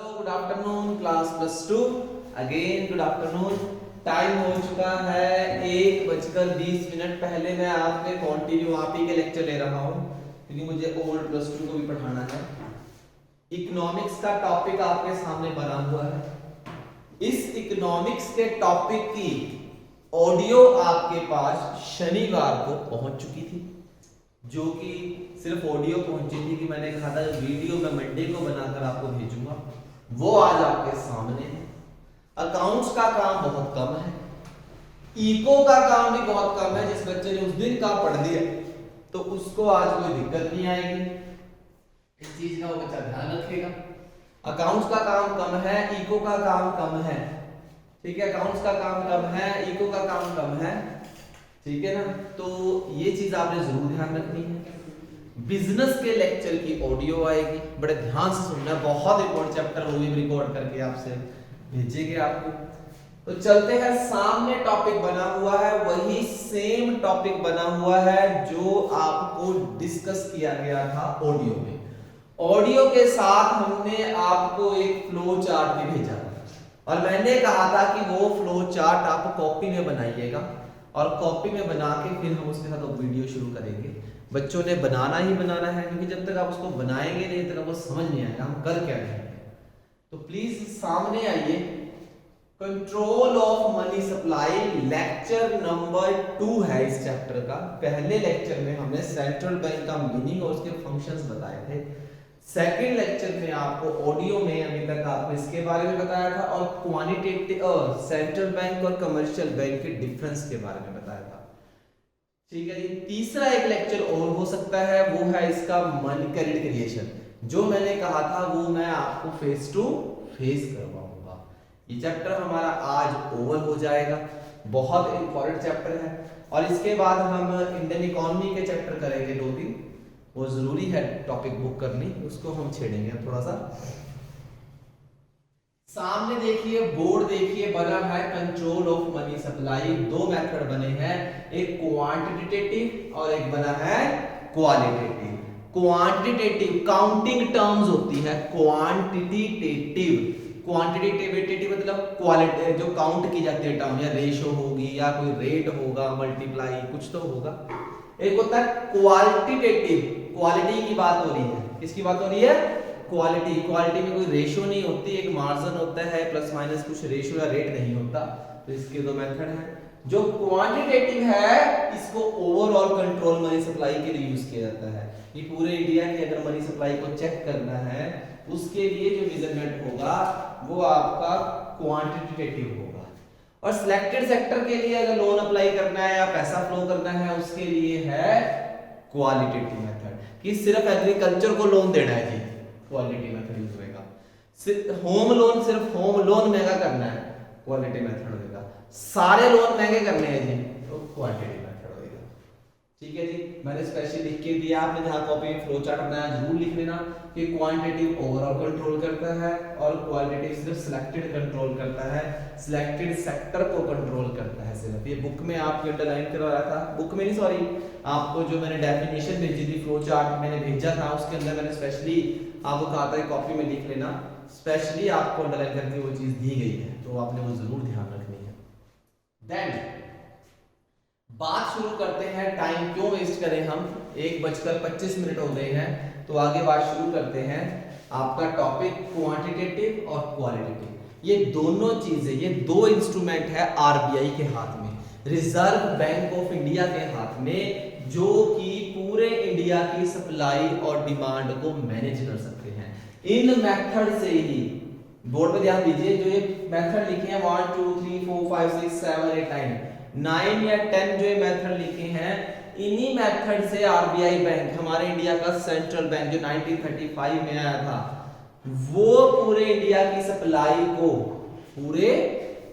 Hello good afternoon class +2 again good afternoon. Time हो चुका है 1:20 पहले मैं आपके कंटिन्यू आप ही के लेक्चर ले रहा हूँ क्योंकि मुझे ओल्ड +2 को भी पढ़ाना है। इकोनॉमिक्स का टॉपिक आपके सामने बना हुआ है। इस इकोनॉमिक्स के टॉपिक की ऑडियो आपके पास शनिवार को पहुंच चुकी थी, जो कि सिर्फ ऑडियो पहुंची थी कि मैंने कहा था वीडियो मैं मंडे को बनाकर आपको भेजूंगा, वो आज आपके सामने है। अकाउंट्स का काम बहुत कम है, इको का काम भी बहुत कम है। जिस बच्चे ने उस दिन का पढ़ दिया तो उसको आज कोई दिक्कत नहीं आएगी, इस चीज का वो बच्चा ध्यान रखेगा। अकाउंट्स का काम कम है, इको का काम कम है, ठीक है। अकाउंट्स का काम कम है, इको का काम कम है, ठीक है ना। तो ये चीज आपने जरूर ध्यान रखनी है। बिजनेस के लेक्चर की ऑडियो आएगी, बड़े ध्यान से सुनना, बहुत इंपॉर्टेंट चैप्टर वो भी रिकॉर्ड करके आपसे भेजेंगे आपको। तो चलते हैं, सामने टॉपिक बना हुआ है, वही सेम टॉपिक बना हुआ है जो आपको डिस्कस किया गया था ऑडियो में। ऑडियो के साथ हमने आपको एक फ्लो चार्ट भी भेजा और मैंने कहा था कि वो फ्लो चार्ट आप कॉपी में बनाइएगा और कॉपी में बना के फिर हम उसके साथ वीडियो शुरू करेंगे। बच्चों ने बनाना ही बनाना है, क्योंकि जब तक आप उसको बनाएंगे नहीं तब तक आपको समझ नहीं आएगा हम कर क्या रहे हैं। तो प्लीज सामने आइए। Control of money supply lecture number 2 है इस चैप्टर का। पहले लेक्चर में हमने सेंट्रल बैंक का मीनिंग और उसके फंक्शंस बताए थे। सेकंड लेक्चर में आपको ऑडियो में अभी तक आपको इसके बारे में बताया था और क्वांटिटेटिव सेंट्रल बैंक और कमर्शियल बैंक के डिफरेंस के बारे में बताया था, ठीक है जी। तीसरा एक लेक्चर और हो सकता है, वो है इसका मनी क्रेडिट क्रिएशन। जो मैंने कहा था वो मैं आपको फेस टू फेस करवाऊंगा। ये चैप्टर हमारा आज ओवर हो जाएगा, बहुत इंपॉर्टेंट चैप्टर है। और इसके बाद हम इंडियन इकोनॉमी के चैप्टर करेंगे 2-3, वो जरूरी है टॉपिक बुक करनी, उसको हम छेड़ेंगे थोड़ा सा। सामने देखिए, बोर्ड देखिए, बना है कंट्रोल ऑफ मनी सप्लाई। दो मेथड बने हैं, एक क्वांटिटेटिव और एक बना है क्वालिटेटिव। क्वांटिटेटिव काउंटिंग टर्म्स होती है, क्वांटिटेटिव क्वांटिटेटिव मतलब क्वालिटी जो काउंट की जाती है टर्म, या रेशो होगी या कोई रेट होगा, मल्टीप्लाई कुछ तो होगा। एक होता है क्वालिटेटिव, क्वालिटी की बात हो रही है। किसकी बात हो रही है? क्वालिटी। क्वालिटी में कोई रेशो नहीं होती, एक मार्जिन होता है प्लस माइनस, कुछ रेशो या रेट नहीं होता। तो इसके दो मेथड हैं। जो क्वांटिटेटिव है इसको ओवरऑल कंट्रोल मनी सप्लाई के लिए यूज किया जाता है। ये पूरे इंडिया की अगर मनी सप्लाई को चेक करना है उसके लिए जो मेजरमेंट होगा वो आपका क्वांटिटेटिव होगा। और सिलेक्टेड सेक्टर के लिए अगर लोन अप्लाई करना है या पैसा फ्लो करना है उसके लिए है क्वालिटेटिव मेथड, कि सिर्फ एग्रीकल्चर को लोन देना है जी, क्वालिटी मेथड यूज होगा। होम लोन, सिर्फ होम लोन महंगा करना है, क्वालिटी मेथड होगा। सारे लोन महंगे करने हैं जी, तो क्वांटिटी मेथड होगा, ठीक है जी। मैंने स्पेशली लिख के दिया, आपने जहां कॉपी में फ्लो चार्ट बनाया जरूर लिख लेना कि क्वांटिटेटिव ओवरऑल कंट्रोल करता है और क्वालिटेटिव सिर्फ सिलेक्टेड कंट्रोल करता है, सिलेक्टेड सेक्टर को कंट्रोल करता है सिर्फ। ये बुक में आपको अंडरलाइन करवाया था, बुक में नहीं सॉरी, आपको जो मैंने डेफिनेशन भेजी थी, फ्लो चार्ट मैंने भेजा था, उसके अंदर मैंने स्पेशली आपको कहा था कॉपी में लिख लेना, स्पेशली आपको अंडरलाइन करके वो चीज दी गई है, तो आपने वो जरूर ध्यान रखनी है। देन बात शुरू करते हैं। टाइम क्यों वेस्ट करें हम, 1:25 हो गए हैं, तो आगे बात शुरू करते हैं। आपका टॉपिक क्वांटिटेटिव और क्वालिटेटिव, ये दोनों चीजें, ये दो इंस्ट्रूमेंट है आरबीआई के हाथ में, रिजर्व बैंक ऑफ इंडिया के हाथ में, जो कि पूरे इंडिया की सप्लाई और डिमांड को मैनेज कर सकते हैं। इन मेथड से ही, बोर्ड पे ध्यान दीजिए, जो ये मेथड लिखे हैं 1 2 3 4 5 6 7 8 9 या 10 जो ये मेथड लिखे हैं, इन्हीं मेथड से आरबीआई बैंक, हमारे इंडिया का सेंट्रल बैंक जो 1935 में आया था, वो पूरे इंडिया की सप्लाई को, पूरे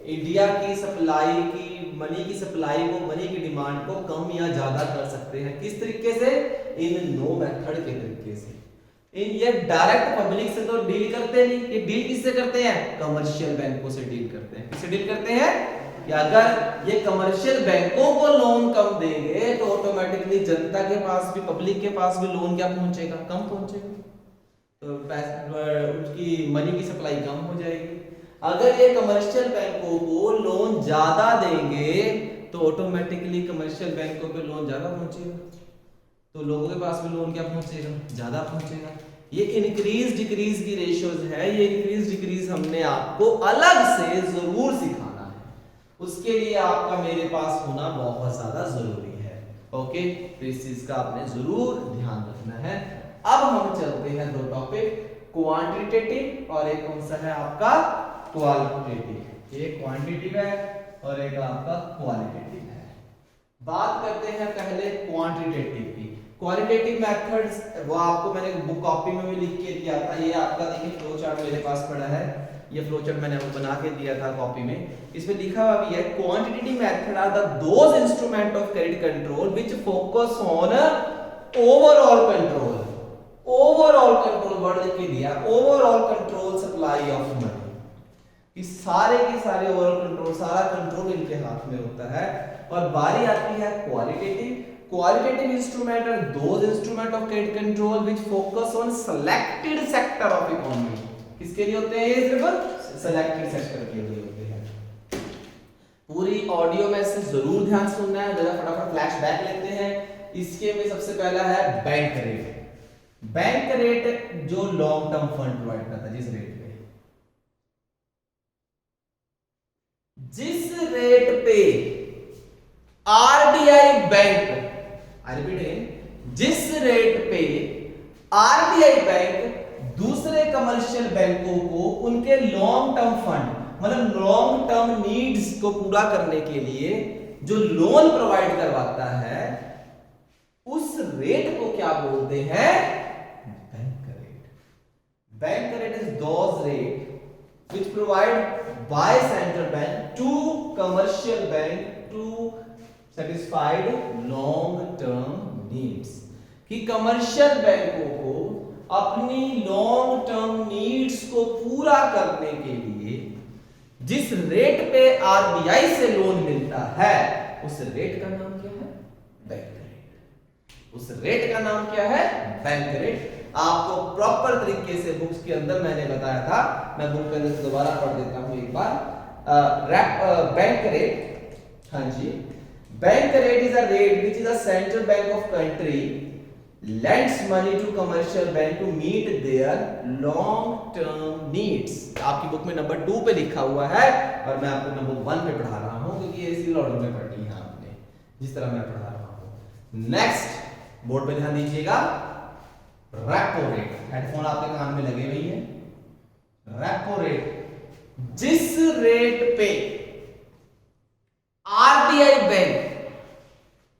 इंडिया की सप्लाई की मनी की सप्लाई को, मनी की डिमांड को कम या ज्यादा कर सकते हैं। किस तरीके से? इन नो मेथड के तरीके से। इन ये डायरेक्ट पब्लिक से तो डील करते नहीं, ये डील किससे करते हैं? कमर्शियल बैंकों से डील करते हैं। किससे डील करते हैं? कि अगर ये कमर्शियल बैंकों को लोन कम देंगे तो ऑटोमेटिकली जनता के पास भी, पब्लिक के पास भी लोन क्या पहुंचेगा? कम पहुंचेगा। तो उसकी मनी की सप्लाई कम हो जाएगी। अगर ये कमर्शियल बैंकों को लोन ज्यादा देंगे तो ऑटोमेटिकली कमर्शियल बैंकों पे लोन ज्यादा पहुंचेगा, तो लोगों के पास भी लोन क्या पहुंचेगा, ज्यादा पहुंचेगा। ये इंक्रीज डिक्रीज की रेशियोज है, ये इंक्रीज डिक्रीज हमने आपको अलग से जरूर सिखाना है, उसके लिए आपका मेरे पास होना बहुत ज्यादा जरूरी है। ओके, तो इस चीज का आपने जरूर ध्यान रखना है। अब हम चलते हैं दो टॉपिक, क्वांटिटेटिव और एक कौन सा है आपका क्वालिटेटिव। एक क्वांटिटेटिव है और एक आपका क्वालिटेटिव है। बात करते हैं पहले क्वांटिटेटिव की। क्वालिटेटिव मेथड्स वो आपको मैंने बुक कॉपी में भी लिख के दिया था, ये आपका देखिए फ्लो चार्ट मेरे पास पड़ा है, ये फ्लो चार्ट मैंने वो बना के दिया था कॉपी में, इसमें लिखा हुआ भी है quantitative method are the those instrument of credit control which focus on overall control. Overall control word लिख के दिया, overall control supply of money, कि सारे के सारे ओवरऑल कंट्रोल, सारा कंट्रोल इनके हाथ में होता है। और बारी आती है qualitative. Qualitative instrument are those instrument of credit control which focus on selected sector of economy. किसके लिए होते हैं ये? सिर्फ सिलेक्टेड सेक्टर के लिए होते हैं। पूरी ऑडियो में से जरूर ध्यान सुनना है, जरा फटाफट फ्लैशबैक लेते हैं। इसके में सबसे पहला है बैंक रेट। बैंक रेट जो लॉन्ग टर्म फंड प्रोवाइड करता है, जिस रेट पे RBI bank, I repeat again, जिस रेट पे आरबीआई बैंक दूसरे कमर्शियल बैंकों को उनके लॉन्ग टर्म फंड, मतलब लॉन्ग टर्म नीड्स को पूरा करने के लिए जो लोन प्रोवाइड करवाता है, उस रेट को क्या बोलते हैं? Bank rate. Bank rate is those rate which provide by central bank to commercial bank to satisfied long term needs, कि कमर्शियल बैंकों को अपनी लॉन्ग टर्म नीड्स को पूरा करने के लिए जिस रेट पे आरबीआई से लोन मिलता है, उस रेट का नाम क्या है? Bank rate. उस रेट का नाम क्या है? Bank rate. आपको प्रॉपर तरीके से बुक्स के अंदर मैंने बताया था, मैं बुक के अंदर से दोबारा पढ़ देता हूं एक बार। बैंक रेट, हाँ जी, bank rate is a rate which is a central bank of country lends money to commercial bank to meet their long term needs। आपकी बुक में नंबर 2 पे लिखा हुआ है और मैं आपको नंबर 1 पे पढ़ा रहा हूं, क्योंकि ये इसी ऑर्डर में पढ़नी है आपने, जिस तरह मैं पढ़ा रहा हूं। नेक्स्ट बोर्ड पे ध्यान दीजिएगा, रेपो रेट। हेडफोन आपके कान में लगे हुए हैं। रेपो रेट, जिस रेट पे आरबीआई बैंक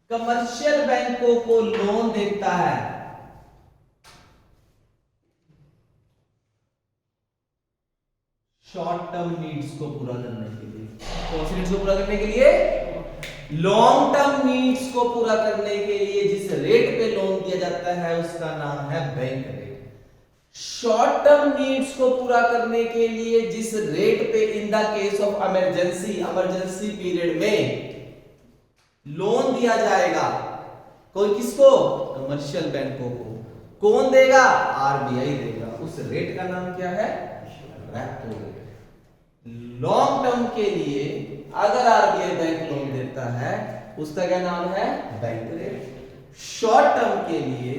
कमर्शियल बैंकों को लोन देता है, शॉर्ट टर्म नीड्स को पूरा करने के लिए। कौन सी नीड्स को पूरा करने के लिए? लॉन्ग टर्म नीड्स को पूरा करने के लिए जिस रेट पे लोन दिया जाता है उसका नाम है bank rate. Short term needs को पूरा करने के लिए जिस रेट पे in the case of emergency period में लोन दिया जाएगा, कोई किसको? कमर्शियल बैंकों को। कौन देगा? आरबीआई देगा। उस रेट का नाम क्या है? Repo rate. लॉन्ग टर्म के लिए अगर आरबीआई बैंक लोन देता है उसका क्या नाम है? Bank rate. शॉर्ट टर्म के लिए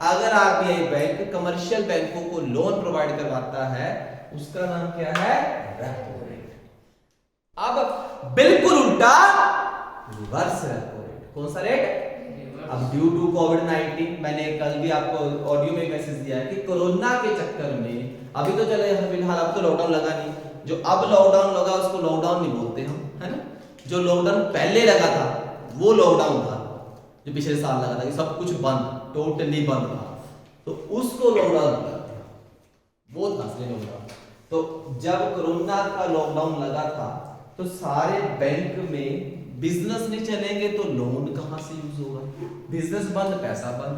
अगर आरबीआई बैंक कमर्शियल बैंकों को लोन प्रोवाइड करवाता है उसका नाम क्या है? Repo rate. अब बिल्कुल उल्टा, रिवर्स रेपो रेट। कौन सा रेट? अब ड्यू टू कोविड-19, मैंने कल भी आपको ऑडियो में मैसेज दिया है कि कोरोना के चक्कर में, अभी तो चले फिलहाल, अब तो लॉकडाउन लगा नहीं, जो अब लॉकडाउन लगा उसको लॉकडाउन नहीं बोलते हम, है ना। जो लॉकडाउन पहले लगा था वो लॉकडाउन था, जो पिछले साल लगा था कि सब कुछ बंद, टोटली बंद था, तो उसको लॉकडाउन बोलते हैं, वो था असली लॉकडाउन। तो जब कोरोना का लॉकडाउन लगा था तो सारे बैंक में बिजनेस नहीं चलेंगे तो लोन कहां से यूज होगा? बिजनेस बंद, पैसा बंद,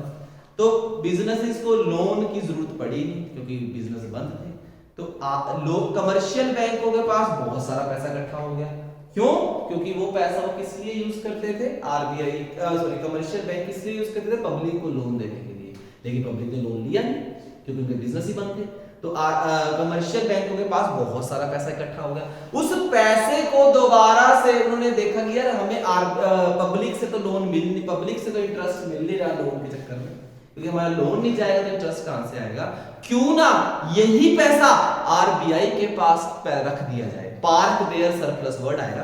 तो बिजनेसेस को लोन की जरूरत पड़ी नहीं क्योंकि बिजनेस बंद थे। तो लोग कमर्शियल बैंकों के पास बहुत सारा पैसा इकट्ठा हो गया। क्यों? क्योंकि वो पैसा वो किस लिए यूज करते थे? आरबीआई कमर्शियल बैंक किस लिए यूज करते थे? पब्लिक को लोन देने के लिए। लेकिन पब्लिक ने लोन लिया नहीं, क्योंकि उनके बिजनेस ही बंद थे। तो कमर्शियल बैंकों के पास बहुत सारा पैसा इकट्ठा हो गया। उस पैसे को दोबारा से उन्होंने देखा कि यार हमें पब्लिक से तो लोन मिल नहीं, पब्लिक से तो इंटरेस्ट मिल नहीं रहा लोन के चक्कर में, क्योंकि हमारा लोन नहीं जाएगा तो इंटरेस्ट कहां से आएगा, क्यों ना यही पैसा आरबीआई के पास रख दिया जाए। पार्क देयर सरप्लस वर्ड आएगा,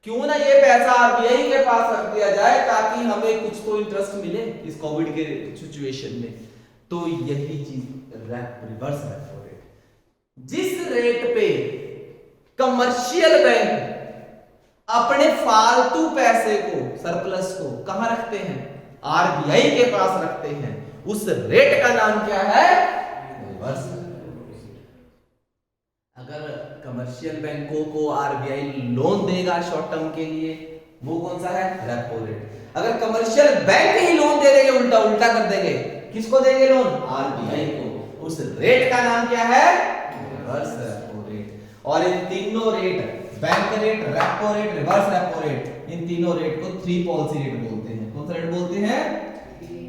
क्यों ना ये पैसा आरबीआई के पास रख दिया जाए ताकि हमें कुछ तो इंटरेस्ट मिले इस कोविड के सिचुएशन में। तो यही चीज रिवर्स रेपो रेट, जिस रेट पे कमर्शियल बैंक अपने फालतू पैसे को, सरप्लस को कहां रखते हैं, आरबीआई के पास रखते हैं, उस रेट का नाम क्या है, रिवर्स रेपो रेट। अगर कमर्शियल बैंकों को आरबीआई लोन देगा शॉर्ट टर्म के लिए, वो कौन सा है, रेपो रेट। अगर कमर्शियल बैंक ही लोन दे देंगे, उल्टा उल्टा कर देंगे, किसको देंगे लोन, आरबीआई को, उस रेट का नाम क्या है, रिवर्स रेपो रेट। और इन तीनों rate, bank rate, repo rate, reverse repo rate, इन तीनों रेट को थ्री पॉलिसी रेट बोलते हैं। कौन सा रेट बोलते हैं,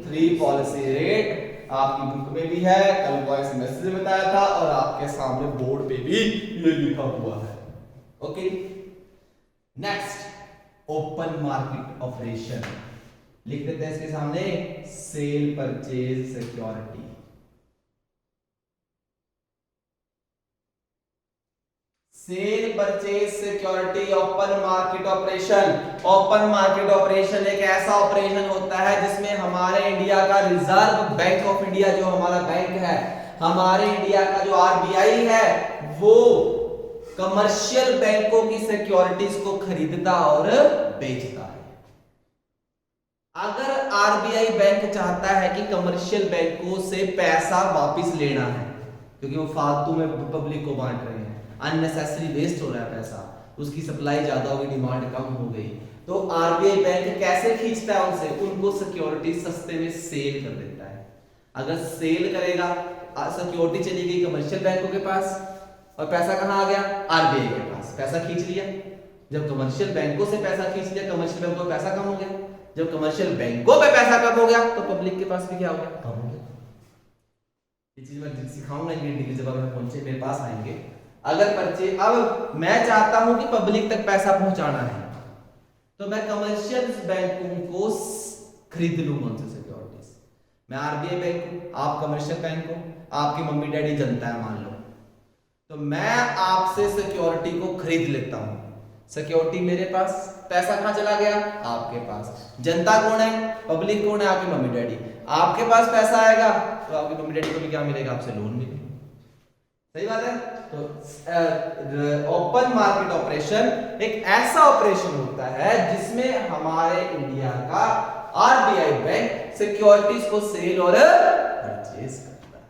थ्री पॉलिसी रेट। आपकी बुक में भी है, कल वॉइस मैसेज में बताया था, और आपके सामने बोर्ड पे भी ये लिखा हुआ है। Okay, next, open market operation लिख देते हैं इसके सामने, cell purchase security. Cell purchase security, open market operation. Open market operation एक ऐसा ऑपरेशन होता है जिसमें हमारे इंडिया का रिजर्व बैंक ऑफ इंडिया, जो हमारा बैंक है, हमारे इंडिया का जो आरबीआई है, वो कमर्शियल बैंकों की सिक्योरिटीज को खरीदता और बेचता है। अगर आरबीआई बैंक चाहता है कि कमर्शियल बैंकों से पैसा वापस लेना है, क्योंकि वो फालतू में पब्लिक को बांट रहे हैं, अननेसेसरी वेस्ट हो रहा है पैसा, उसकी सप्लाई ज्यादा होगी, डिमांड कम हो गई, तो आरबीआई बैंक कैसे खींचता है उनसे, उनको सिक्योरिटी सस्ते में सेल कर देता है। अगर सेल करेगा, सिक्योरिटी चली गई कमर्शियल बैंकों के पास, और पैसा कहां आ गया, आरबीआई के पास, पैसा खींच लिया। जब कमर्शियल बैंकों से पैसा खींच लिया, कमर्शियल बैंकों में पैसा कम हो गया। जब कमर्शियल बैंकों पे पैसा कम हो गया, तो पब्लिक के पास भी क्या हो गया, कम हो गया। ये चीज मैं सिखाऊंगा इंग्लिश जब आप पहुंचे मेरे पास आएंगे। अगर परचेज, अब मैं चाहता हूं कि पब्लिक तक पैसा पहुंचाना है, तो मैं कमर्शियल बैंकों को खरीद लूंगा उनसे सिक्योरिटीज। मैं आरबीआई बैंक हूं, आप कमर्शियल बैंक हो, आपकी मम्मी डैडी जनता है मान लो, तो मैं आपसे सिक्योरिटी को खरीद लेता हूं। सिक्योरिटी मेरे पास, पैसा कहां चला गया, आपके पास। जनता कौन है, पब्लिक कौन है, आपकी मम्मी डैडी। आपके पास पैसा आएगा तो आपकी मम्मी डैडी को भी क्या मिलेगा, आपसे लोन मिलेगा। सही बात है। तो ओपन मार्केट ऑपरेशन एक ऐसा ऑपरेशन होता है जिसमें हमारे इंडिया का आरबीआई बैंक सिक्योरिटीज को सेल और परचेज करता है।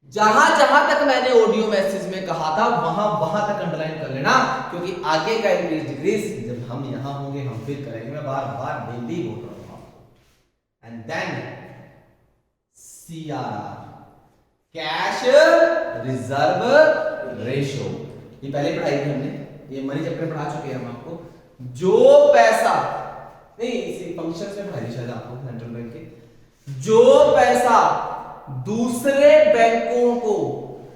जहां जहां तक मैंने ऑडियो मैसेज में कहा था वहां तक अंडरलाइन कर लेना, क्योंकि आगे का इंग्लिश डिग्रीज जब हम यहां होंगे हम फिर करेंगे, मैं बार बार डेली बोल रहा हूं आपको। And then CRR, cash reserve ratio, ये पहले पढ़ाई थी हमने, ये मनी चैप्टर पढ़ा चुके हैं हम आपको। जो पैसा नहीं, इसी फंक्शंस में पढ़ाई शायद आपको सेंट्रल बैंक के, जो पैसा दूसरे बैंकों को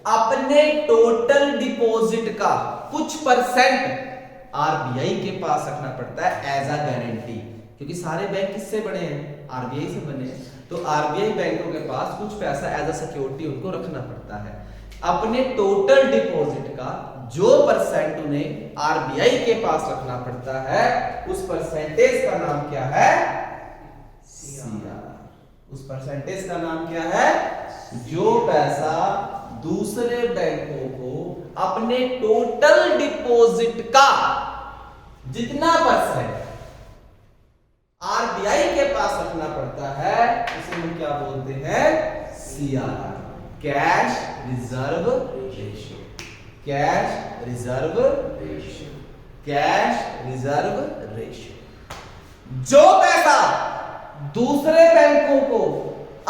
अपने टोटल डिपॉजिट का कुछ परसेंट आरबीआई के पास रखना पड़ता है एज अ गारंटी, क्योंकि सारे बैंक किससे बने हैं, आरबीआई से बने हैं। तो आरबीआई बैंकों के पास कुछ पैसा एज अ सिक्योरिटी उनको रखना पड़ता है। अपने टोटल डिपॉजिट का जो परसेंट उन्हें आरबीआई के पास रखना पड़ता है, उस परसेंटेज का नाम क्या है, सीआरआर। उस परसेंटेज का नाम क्या है, जो पैसा दूसरे बैंकों को अपने टोटल डिपॉजिट का जितना परसेंट आरबीआई के पास रखना पड़ता है, उसे हम क्या बोलते हैं, CRR, cash reserve ratio. Cash reserve ratio, cash reserve ratio. जो पैसा दूसरे बैंकों को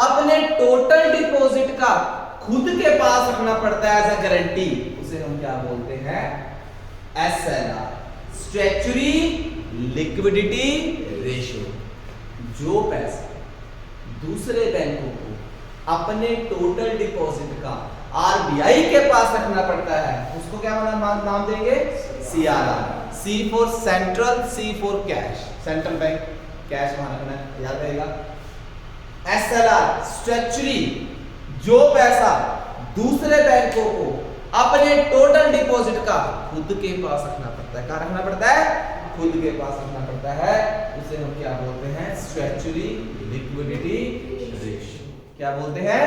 अपने टोटल डिपॉजिट का खुद के पास रखना पड़ता है एज अ गारंटी, उसे हम क्या बोलते हैं, एसएलआर, स्टैट्यूटरी लिक्विडिटी रेशियो। जो पैसा दूसरे बैंकों को अपने टोटल डिपॉजिट का आरबीआई के पास रखना पड़ता है, उसको क्या नाम देंगे? CRR. C for central, C for cash, central bank, cash वहां रखना है, याद रहेगा। एसएलआर स्टैट्यूटरी, जो पैसा दूसरे बैंकों को अपने टोटल डिपॉजिट का खुद के पास रखना पड़ता है, कहां रखना पड़ता है? खुद के पास रखना पड़ता है, उसे हम क्या बोलते हैं? Statutory liquidity ratio. क्या बोलते हैं?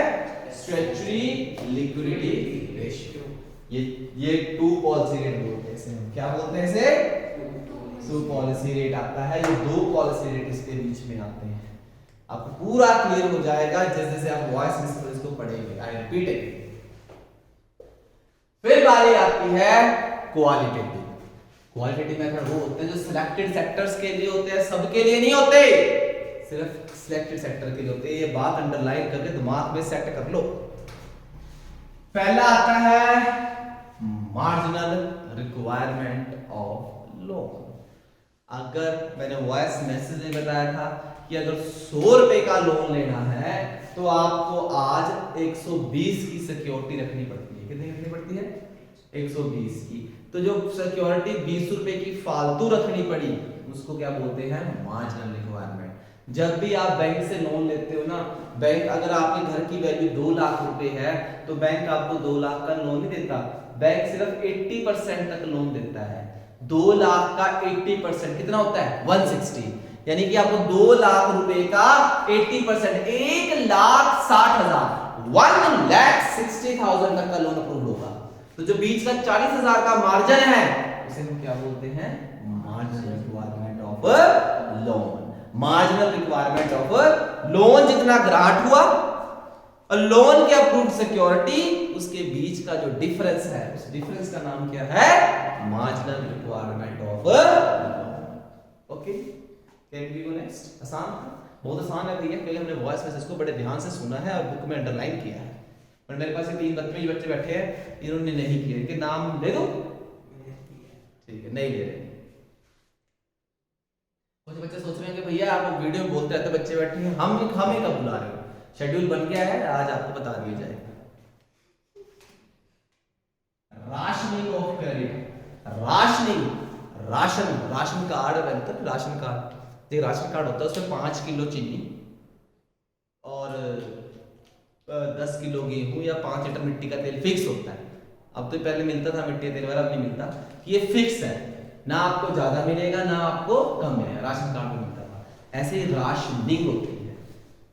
Statutory liquidity ratio. ये टू पॉलिसी रेट बोलते हैं इसे, हम क्या बोलते हैं इसे? टू पॉलिसी रेट आता है, ये दो पॉलिसी रेट इसके बीच में आते हैं। आपको पूरा क्लियर हो जाएगा जैसे जैसे आप वॉइस मेसेज को पढ़ेंगे। I repeat it. फिर बारी आती है क्वालिटेटिव। क्वालिटेटिव मेथड वो होते हैं जो सिलेक्टेड सेक्टर्स के लिए होते हैं, सबके लिए नहीं होते, सिर्फ सिलेक्टेड सेक्टर के लिए होते हैं। ये बात अंडरलाइन करके दिमाग में सेट कर लो। पहला आता है मार्जिनल रिक्वायरमेंट ऑफ लोन। अगर मैंने वॉइस मैसेज में बताया था कि अगर 100 रुपए का लोन लेना है तो आपको आज 120 की सिक्योरिटी रखनी पड़ती है। कितनी रखनी पड़ती है? 120 की। तो जो सिक्योरिटी 20 रुपए की फालतू रखनी पड़ी उसको क्या बोलते हैं? Marginal requirement. जब भी आप बैंक से लोन लेते हो ना, बैंक अगर आपके घर की वैल्यू 2 लाख रुपए है तो बैंक आपको 2 लाख का लोन नहीं देता, बैंक सिर्फ 80% तक लोन देता है। 2 लाख का 80% कितना होता है? 160। यानी कि आपको 2 लाख रुपए का 80%, 1,60,000, 1,60,000 तक का लोन अप्रूव होगा। तो जो बीच का 40,000 का मार्जिन है उसे हम क्या बोलते हैं? Marginal requirement of loan. Marginal requirement of loan जितना ग्रांट हुआ और लोन के अप्रूव्ड सिक्योरिटी, उसके बीच का जो डिफरेंस है उस डिफरेंस का नाम क्या है? Marginal requirement of loan. Okay, can we go next? आसान, बहुत आसान है भैया। पहले हमने वॉइस मैसेज को बड़े ध्यान से सुना है और बुक में अंडरलाइन किया है। पर मेरे पास ये 3 बच्चे बैठे हैं, इन्होंने नहीं किया, इनके नाम ले दो। ठीक है, नहीं ले रहे। कुछ बच्चे सोच रहे हैं कि भैया आप वीडियो में बोलते रहते, बच्चे बैठे हैं, हमें कब बुला रहे हो? शेड्यूल बन गया है, आज आपको बता दिया जाएगा। Rationing of credit. Ration card बनता है, राशन कार्ड। देखिए राशन कार्ड होता है, उसमें 5 किलो चीनी और 10 किलो गेहूं या 5 लीटर मिट्टी का तेल फिक्स होता है। अब तो पहले मिलता था मिट्टी तेल वाला, अब नहीं मिलता। ये फिक्स है, ना आपको ज्यादा मिलेगा ना आपको कम मिलेगा, राशन कार्ड में मिलता था। ऐसे ही राशनिंग होती है।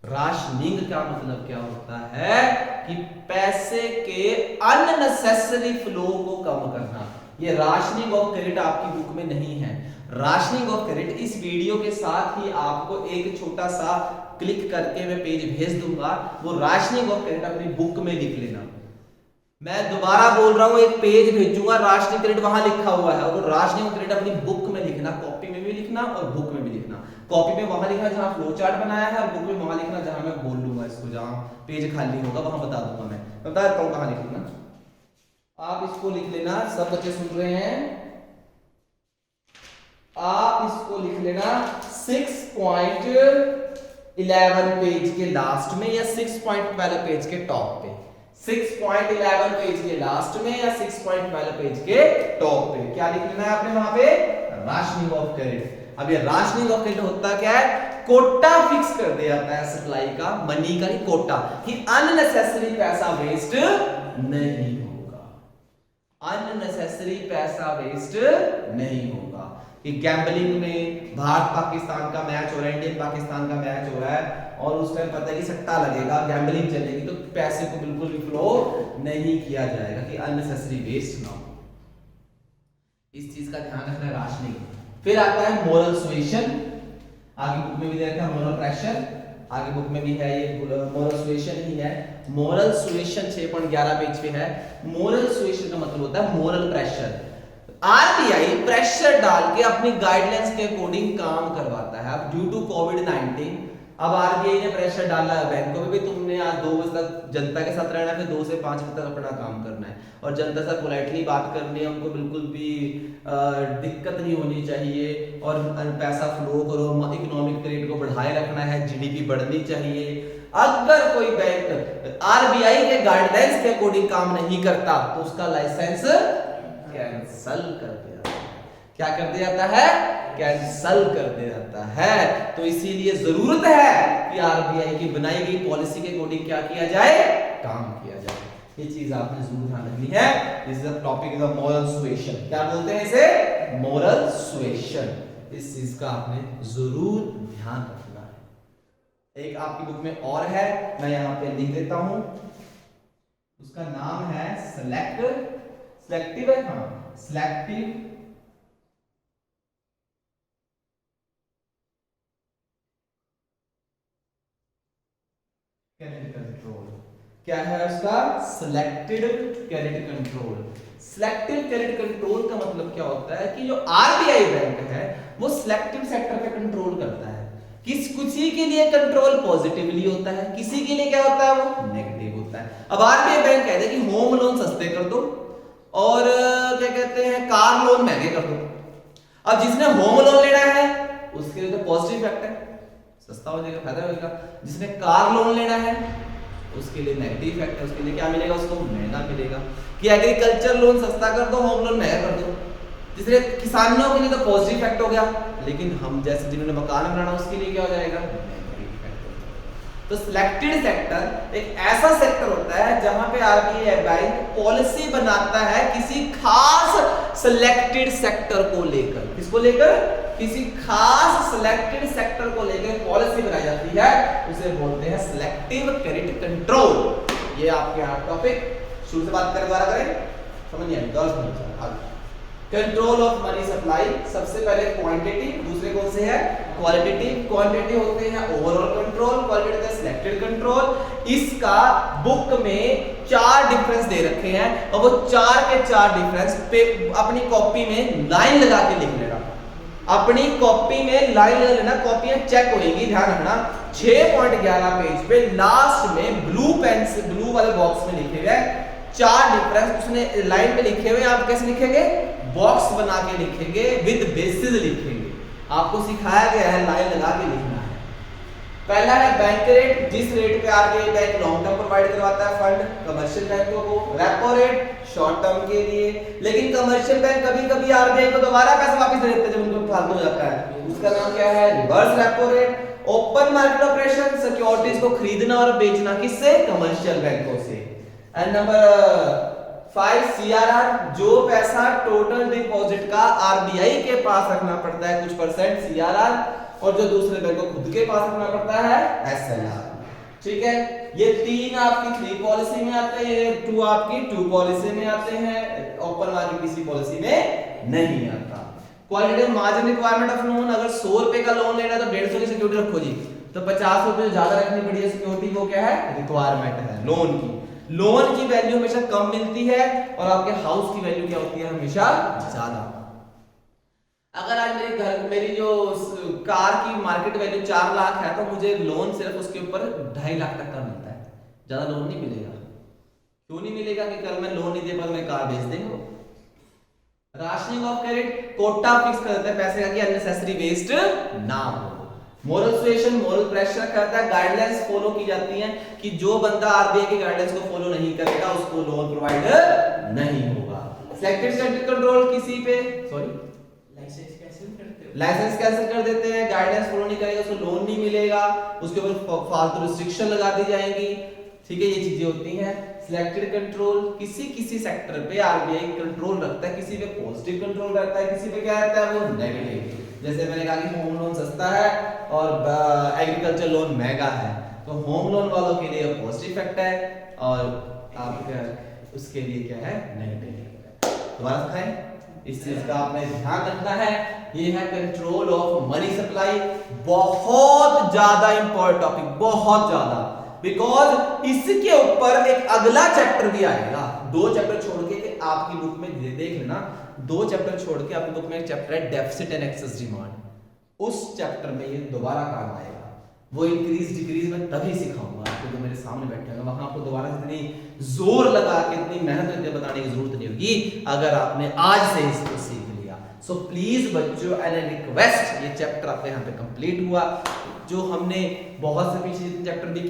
राशनिंग का मतलब क्या होता है? कि पैसे के अननेसेसरी फ्लो को कम करना। ये राशनिंग ऑफ क्रेडिट आपकी बुक में नहीं है। राशनिंग ऑफ क्रेडिट इस वीडियो के साथ ही आपको एक छोटा सा क्लिक करके मैं पेज भेज दूंगा, वो राशनिंग ऑफ क्रेडिट अपनी बुक में लिख लेना। मैं दोबारा बोल रहा हूं, एक पेज भेजूंगा, राशनिंग क्रेडिट वहां लिखा हुआ है, और वो राशनिंग ऑफ क्रेडिट अपनी बुक में लिखना, कॉपी में भी लिखना और बुक में भी लिखना। कॉपी में वहां लिखना जहां फ्लो चार्ट बनाया है, और बुक में वहां लिखना जहां मैं बोल लूंगा इसको, जहां पेज खाली होगा वहां बता दूंगा। मैं बता देता हूं कहां लिखना, आप इसको लिख लेना। सब बच्चे सुन रहे हैं? आप इसको लिख लेना 6.11 पेज के लास्ट में या 6.12 पेज के टॉप पे। 6.11 पेज के लास्ट में या 6.12 पेज के टॉप पे क्या लिख लेना है आपने वहां पे? Rationing of credit. अब ये राशनिंग ऑफ क्रेडिट होता क्या है? कोटा फिक्स कर दिया जाता है सप्लाई का, मनी का ही कोटा, कि अननेसेसरी पैसा वेस्ट नहीं होगा, अननेसेसरी पैसा वेस्ट नहीं होगा। कि गैम्बलिंग में भारत पाकिस्तान का मैच हो रहा है, इंडियन पाकिस्तान का मैच हो रहा है, और उस टाइम पता है कि सट्टा लगेगा, गैम्बलिंग चलेगी, तो पैसे को बिल्कुल भी फ्लो नहीं किया जाएगा कि अननेसेसरी वेस्ट ना हो। इस चीज का ध्यान रखना है राशनिंग। फिर आता है मोरल सुएशन, आगे बुक में भी दे रखा है मोरल प्रेशर, आगे बुक में भी है ये मोरल सुएशन ही है। मोरल सुएशन 6.11 पेज पे है। मोरल सुएशन का मतलब होता है मोरल प्रेशर। आरबीआई प्रेशर डाल के अपनी गाइडलाइंस के अकॉर्डिंग काम करवाता है। अब ड्यू टू कोविड-19 अब आरबीआई ने प्रेशर डाला है बैंकों पे भी, तुमने आज 2 बजे तक जनता के साथ रहना है, फिर 2 से 5 बजे तक अपना काम करना है, और जनता से पोलाइटली बात करनी है, उनको बिल्कुल भी दिक्कत नहीं होनी चाहिए, और पैसा फ्लो करो, इकोनॉमिक रेट को बढ़ाए रखना है, जीडीपी बढ़नी चाहिए, अगर कोई बैंक आरबीआई के गाइडलाइंस के अकॉर्डिंग काम नहीं करता तो उसका लाइसेंस कैंसल कर दिया जाता है। क्या कर दिया जाता है? कैंसल कर दिया जाता है। तो इसीलिए जरूरत है कि आरबीआई की बनाई गई पॉलिसी के अकॉर्डिंग क्या किया जाए, काम किया जाए। ये चीज आपने जरूर ध्यान रखनी है। This is a topic is a moral suasion. क्या बोलते हैं इसे? Moral suasion. इस चीज का आपने जरूर ध्यान रखना है। एक आपकी बुक में और है, मैं यहां पे लिख देता हूं, उसका नाम है सिलेक्टिव है, हाँ, सिलेक्टिव क्रेडिट कंट्रोल। क्या है उसका? Selected credit control. Selective credit control का मतलब क्या होता है कि जो आरबीआई बैंक है वो सिलेक्टिव सेक्टर पे कंट्रोल करता है। किसी के लिए कंट्रोल पॉजिटिवली होता है, किसी के लिए क्या होता है, वो नेगेटिव होता है। अब आरबीआई बैंक कहते हैं कि होम लोन सस्ते कर दो और क्या कहते हैं, कार लोन महंगे कर दो। अब जिसने होम लोन लेना है उसके लिए तो पॉजिटिव इफेक्ट है, सस्ता हो जाएगा, फायदा होगा। जिसने कार लोन लेना है उसके लिए नेगेटिव इफेक्ट है, उसके लिए क्या मिलेगा, उसको महंगा मिलेगा। कि एग्रीकल्चर लोन सस्ता कर दो, होम लोन महंगा कर दो। जिसने किसानों के लिए तो पॉजिटिव इफेक्ट हो गया, लेकिन हम जैसे जिन्होंने मकान बनाना उसके लिए क्या हो जाएगा, नेगेटिव इफेक्ट हो जाएगा। तो सिलेक्टेड सेक्टर एक ऐसा सेक्टर होता है जहां पे आरबीआई बैंक पॉलिसी बनाता है किसी खास सिलेक्टेड सेक्टर को लेकर। किसको लेकर? किसी खास सिलेक्टेड सेक्टर को लेकर पॉलिसी बनाई जाती है, उसे बोलते हैं सिलेक्टिव क्रेडिट कंट्रोल। ये आपके यहाँ टॉपिक शुरू से बात करें, दोबारा करें, समझ नहीं आई, 10 minute. Control of money supply, सबसे पहले क्वांटिटी, दूसरे कौन से है, क्वालिटेटिव। क्वांटिटी होते हैं ओवरऑल कंट्रोल, क्वालिटेटिव है सिलेक्टेड कंट्रोल। इसका बुक में 4 डिफरेंस दे रखे हैं और वो 4 के 4 डिफरेंस पे अपनी कॉपी में लाइन लगा के लिख लेना। अपनी कॉपी में लाइन लगा लेना, कॉपियां चेक होगी, ध्यान रखना। 6.11 पेज पे लास्ट में ब्लू पेन से, ब्लू वाले बॉक्स में लिखे हुए 4 डिफरेंस उसने लाइन पे लिखे हुए। आप कैसे लिखेंगे? बॉक्स बना के लिखेंगे, विद बेसिस लिखेंगे। आपको सिखाया गया है लाइन लगा के लिखना है। पहला है बैंक रेट, जिस रेट पे RBI bank long term provide करवाता है फंड कमर्शियल बैंकों को। रेपो रेट शॉर्ट टर्म के लिए, लेकिन कमर्शियल बैंक कभी-कभी आरबीआई को दोबारा पैसा वापस दे देते हैं जब उनको फालतू हो जाता है, उसका नाम क्या है, reverse repo rate. Open market operation, securities को खरीदना और बेचना, किससे, कमर्शियल बैंकों से। एंड नंबर 5 सीआरआर, जो पैसा टोटल डिपॉजिट का आरबीआई के पास रखना पड़ता है कुछ परसेंट सीआरआर, और जो दूसरे बैंक को खुद के पास रखना पड़ता है एसएलआर। ठीक है, ये 3 आपकी 3 पॉलिसी में आते हैं, ये 2 आपकी 2 पॉलिसी में आते हैं। ओपन मार्केट किसी पॉलिसी में नहीं आता। Qualitative margin requirement of loan, अगर 100 रुपए का लोन लेना है तो 150 की सिक्योरिटी रखो जी, तो 50 रुपए ज्यादा रखनी पड़ी है सिक्योरिटी, वो क्या है, रिक्वायरमेंट है लोन की। लोन की वैल्यू हमेशा कम मिलती है और आपके हाउस की वैल्यू क्या होती है, हमेशा ज्यादा। अगर आज मेरी जो कार की मार्केट वैल्यू 4 लाख है तो मुझे लोन सिर्फ उसके ऊपर 2.5 लाख तक का मिलता है, ज्यादा लोन नहीं मिलेगा। क्यों नहीं मिलेगा? कि कल मैं लोन नहीं दे पाऊंगा, मैं कार बेच देंगे। Rationing of credit, quota fix कर देता है पैसे का कि अननेसेसरी वेस्ट ना हो। मोरल सुएशन, मोरल प्रेशर करता है, गाइडलाइंस फॉलो की जाती हैं कि जो बंदा आरबीआई की गाइडलाइंस को फॉलो नहीं करेगा उसको लोन प्रोवाइड नहीं होगा। सिलेक्टेड क्रेडिट कंट्रोल, किसी पे लाइसेंस कैंसिल कर देते हैं, गाइडेंस फॉलो नहीं करेगा उसको लोन नहीं मिलेगा, उसके ऊपर फालतू रिस्ट्रिक्शन लगा दी जाएंगी। ठीक है, ये चीजें होती हैं। सिलेक्टेड कंट्रोल, किसी सेक्टर पे आरबीआई कंट्रोल रखता है, किसी पे पॉजिटिव कंट्रोल रहता है, किसी पे क्या रहता है, वो नेगेटिव। जैसे मैंने कहा कि होम लोन सस्ता है और एग्रीकल्चर लोन महंगा है, तो होम लोन वालों के लिए पॉजिटिव इफेक्ट है और आपके उसके लिए क्या है, नेगेटिव इफेक्ट है। दोबारा सिखाएं, इस चीज का आपने ध्यान रखना है। ये है कंट्रोल ऑफ मनी सप्लाई, बहुत ज्यादा इंपॉर्टेंट टॉपिक, बहुत ज्यादा, बिकॉज इसके ऊपर एक अगला चैप्टर भी आएगा। 2 चैप्टर छोड़ के आपकी बुक में देख लेना, 2 चैप्टर छोड़ के आपकी बुक में एक चैप्टर है डेफिसिट एंड एक्सेस डिमांड, उस चैप्टर में ये दोबारा काम आएगा। वो इंक्रीज डिक्रीज में तभी सिखाऊंगा आपको, जो मेरे सामने बैठे होंगे वहां आपको दोबारा इतनी जोर लगा के इतनी मेहनत करके बताने की जरूरत नहीं होगी अगर आपने आज से इसको सीख लिया। सो प्लीज बच्चों, एंड रिक्वेस्ट, ये चैप्टर आपके यहाँ पे कंप्लीट हुआ। जो हमने बहुत से पीछे चैप्टर भी